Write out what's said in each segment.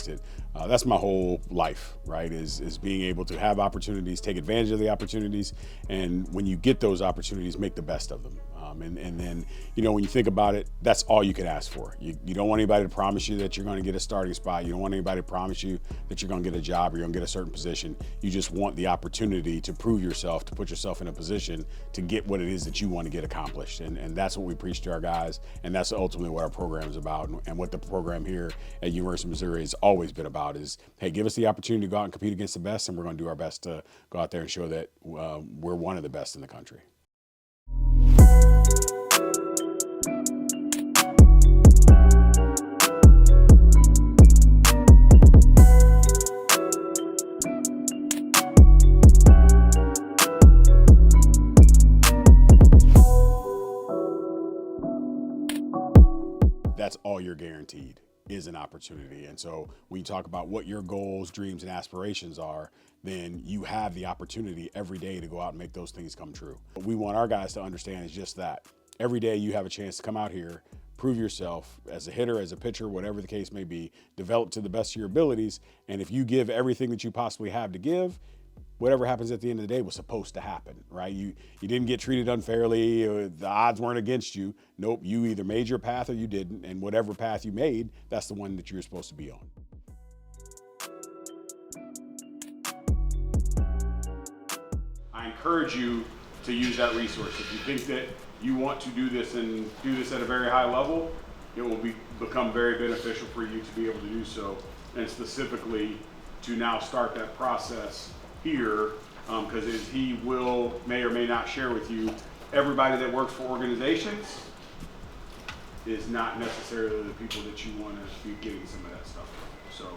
wasted. That's my whole life, right? Is being able to have opportunities, take advantage of the opportunities, and when you get those opportunities, make the best of them. And then, when you think about it, that's all you can ask for. You don't want anybody to promise you that you're going to get a starting spot. You don't want anybody to promise you that you're going to get a job or you're going to get a certain position. You just want the opportunity to prove yourself, to put yourself in a position to get what it is that you want to get accomplished. And that's what we preach to our guys. And that's ultimately what our program is about. And what the program here at University of Missouri has always been about is, hey, give us the opportunity to go out and compete against the best, and we're going to do our best to go out there and show that we're one of the best in the country. That's all you're guaranteed is an opportunity. And so when you talk about what your goals, dreams, and aspirations are, then you have the opportunity every day to go out and make those things come true. What we want our guys to understand is just that. Every day you have a chance to come out here, prove yourself as a hitter, as a pitcher, whatever the case may be, develop to the best of your abilities. And if you give everything that you possibly have to give, whatever happens at the end of the day was supposed to happen, right? You didn't get treated unfairly, or the odds weren't against you. Nope, you either made your path or you didn't, and whatever path you made, that's the one that you're supposed to be on. I encourage you to use that resource. If you think that you want to do this and do this at a very high level, it will become very beneficial for you to be able to do so, and specifically to now start that process here, because as he may or may not share with you, everybody that works for organizations is not necessarily the people that you want to be getting some of that stuff from. So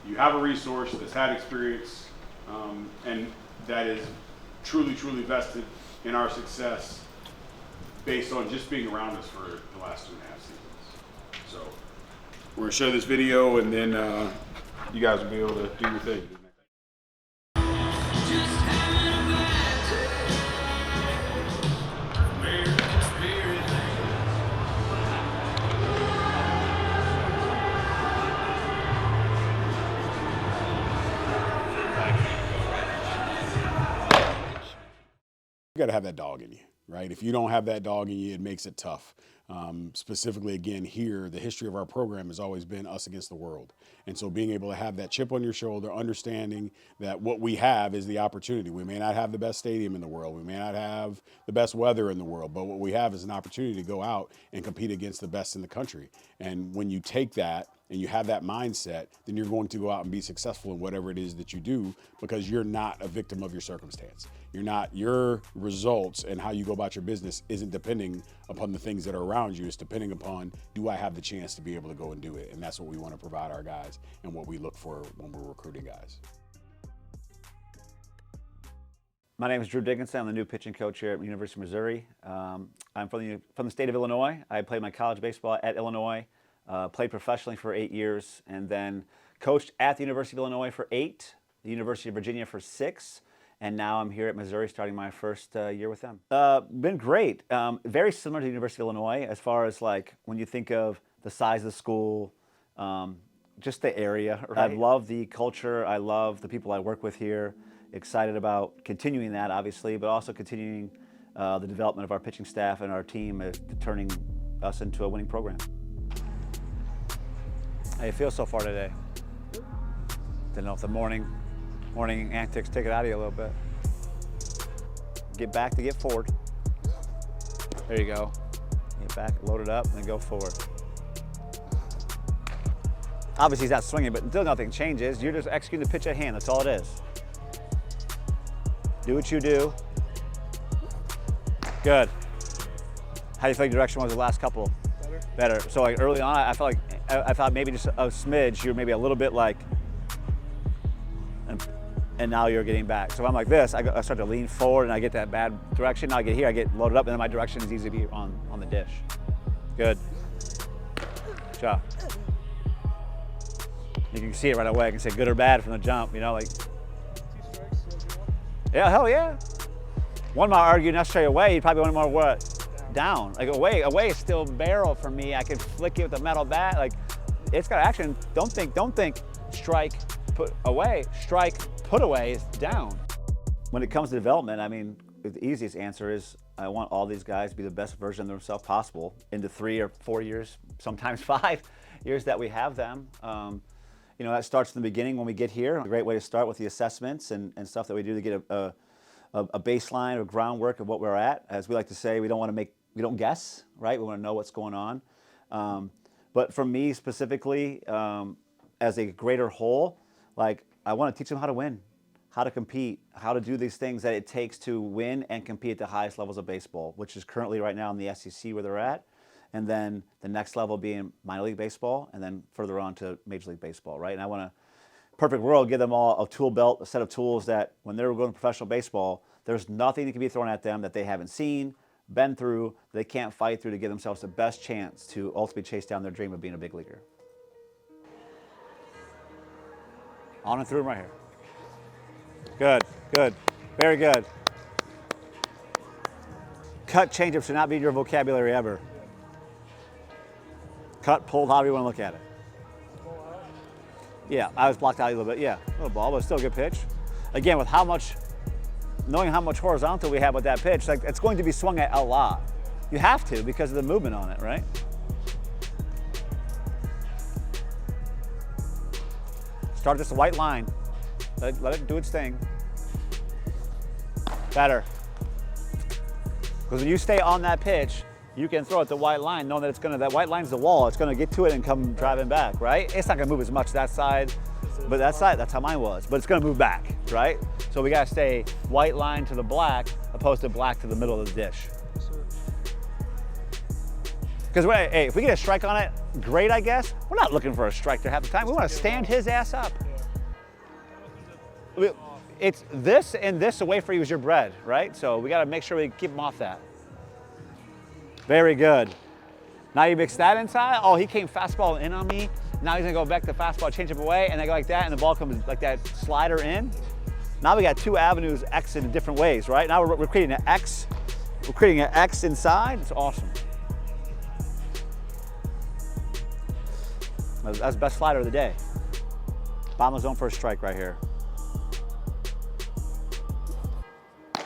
you have a resource that's had experience, and that is truly, truly vested in our success based on just being around us for the last 2.5 seasons. So we're going to show this video, and then you guys will be able to do your thing. You got to have that dog in you, right? If you don't have that dog in you, it makes it tough. Specifically, again, here, the history of our program has always been us against the world. And so being able to have that chip on your shoulder, understanding that what we have is the opportunity. We may not have the best stadium in the world. We may not have the best weather in the world, but what we have is an opportunity to go out and compete against the best in the country. And when you take that and you have that mindset, then you're going to go out and be successful in whatever it is that you do, because you're not a victim of your circumstance. Your results and how you go about your business isn't depending upon the things that are around you. It's depending upon, do I have the chance to be able to go and do it? And that's what we want to provide our guys and what we look for when we're recruiting guys. My name is Drew Dickinson. I'm the new pitching coach here at University of Missouri. I'm from the state of Illinois. I played my college baseball at Illinois, played professionally for 8 years, and then coached at the University of Illinois for 8, the University of Virginia for 6, and now I'm here at Missouri starting my first year with them. Been great. Very similar to the University of Illinois as far as like when you think of the size of the school, just the area. Right? I love the culture. I love the people I work with here. Excited about continuing that, obviously, but also continuing the development of our pitching staff and our team, turning us into a winning program. How you feel so far today? Didn't know if the morning antics take it out of you a little bit. Get back to get forward. There you go. Get back, load it up, and then go forward. Obviously he's not swinging, but until nothing changes, you're just executing the pitch at hand. That's all it is. Do what you do. Good. How do you feel like direction was the last couple? Better. So like early on, I thought maybe just a smidge. You were maybe a little bit like, and now you're getting back. So if I'm like this, I start to lean forward and I get that bad direction. Now I get here, I get loaded up, and then my direction is easy to be on the dish. Good. Good job. You can see it right away. I can say good or bad from the jump, you know, like. 2 strikes, yeah, hell yeah. One might argue necessarily away, you probably want more what? Down. Like away is still barrel for me. I can flick it with a metal bat. Like it's got action. Don't think strike, put away, strike, put away is down. When it comes to development, I mean, the easiest answer is I want all these guys to be the best version of themselves possible in the 3 or 4 years, sometimes 5 years that we have them. You know, that starts in the beginning when we get here. A great way to start with the assessments and stuff that we do to get a baseline or groundwork of what we're at. As we like to say, we don't guess, right? We want to know what's going on. But for me specifically, as a greater whole, like I want to teach them how to win, how to compete, how to do these things that it takes to win and compete at the highest levels of baseball, which is currently right now in the SEC where they're at. And then the next level being minor league baseball, and then further on to Major League Baseball, right? And I want to, perfect world, give them all a tool belt, a set of tools that when they're going to professional baseball, there's nothing that can be thrown at them that they haven't seen, been through, they can't fight through to give themselves the best chance to ultimately chase down their dream of being a big leaguer. On and through them right here. Good, good, very good. Cut changeup should not be in your vocabulary ever. Cut, pulled, however you want to look at it. Yeah, I was blocked out a little bit. Yeah, a little ball, but still a good pitch. Again, with knowing how much horizontal we have with that pitch, like it's going to be swung at a lot. You have to because of the movement on it, right? Start this white line. Let it do its thing. Better. Because when you stay on that pitch, you can throw it the white line, knowing that that white line's the wall. It's going to get to it and come driving back, right? It's not going to move as much that side, but that side, that's how mine was. But it's going to move back, right? So we got to stay white line to the black, opposed to black to the middle of the dish. Because hey, if we get a strike on it, great, I guess. We're not looking for a strike there half the time. We want to stand his ass up. It's this and this away for you is your bread, right? So we got to make sure we keep him off that. Very good. Now you mix that inside. Oh, he came fastball in on me. Now he's gonna go back to fastball, change up away, and they go like that, and the ball comes like that slider in. Now we got 2 avenues, X in different ways, right? Now we're creating an X. We're creating an X inside. It's awesome. That's the best slider of the day. Bottom of the zone for a strike right here.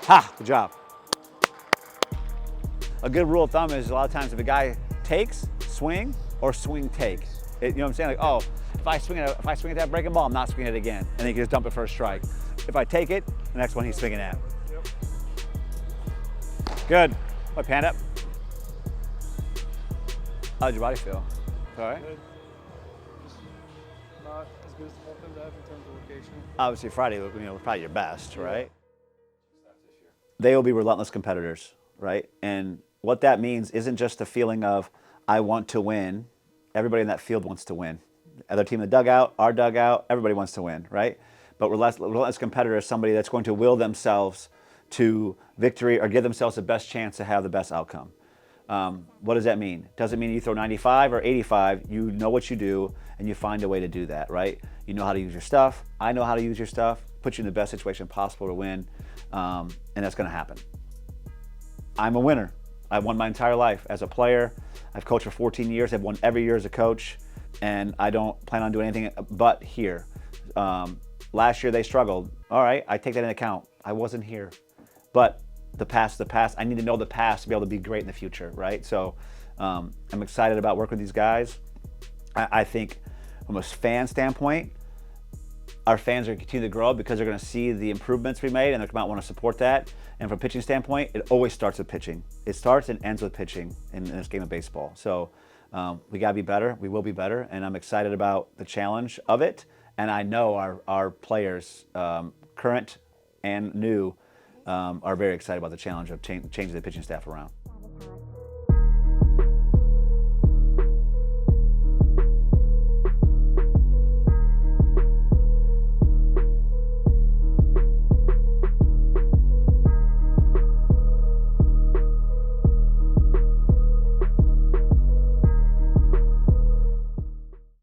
Ha! Good job. A good rule of thumb is a lot of times if a guy takes, swing, or swing take. You know what I'm saying? Like, oh, if I swing at that breaking ball, I'm not swinging it again. And then he can just dump it for a strike. If I take it, the next one he's swinging at. Yep. Good. What, pan up? How'd your body feel? All right? Good. Just not as good as the bullpen have in terms of location. Obviously Friday, was probably your best, right? They will be relentless competitors, right? And what that means isn't just a feeling of, I want to win. Everybody in that field wants to win. Other team in the dugout, our dugout, everybody wants to win, right? But relentless competitor is somebody that's going to will themselves to victory or give themselves the best chance to have the best outcome. What does that mean? Doesn't mean you throw 95 or 85. You know what you do, and you find a way to do that, right? You know how to use your stuff. I know how to use your stuff. Put you in the best situation possible to win, and that's going to happen. I'm a winner. I've won my entire life as a player. I've coached for 14 years. I've won every year as a coach, and I don't plan on doing anything but here. Last year they struggled. All right, I take that into account. I wasn't here, but the past. I need to know the past to be able to be great in the future, right? So I'm excited about working with these guys. I think from a fan standpoint, our fans are going to continue to grow because they're going to see the improvements we made and they're going to want to support that. And from a pitching standpoint, it always starts with pitching. It starts and ends with pitching in this game of baseball. So we got to be better. We will be better. And I'm excited about the challenge of it. And I know our players, current and new, are very excited about the challenge of changing the pitching staff around.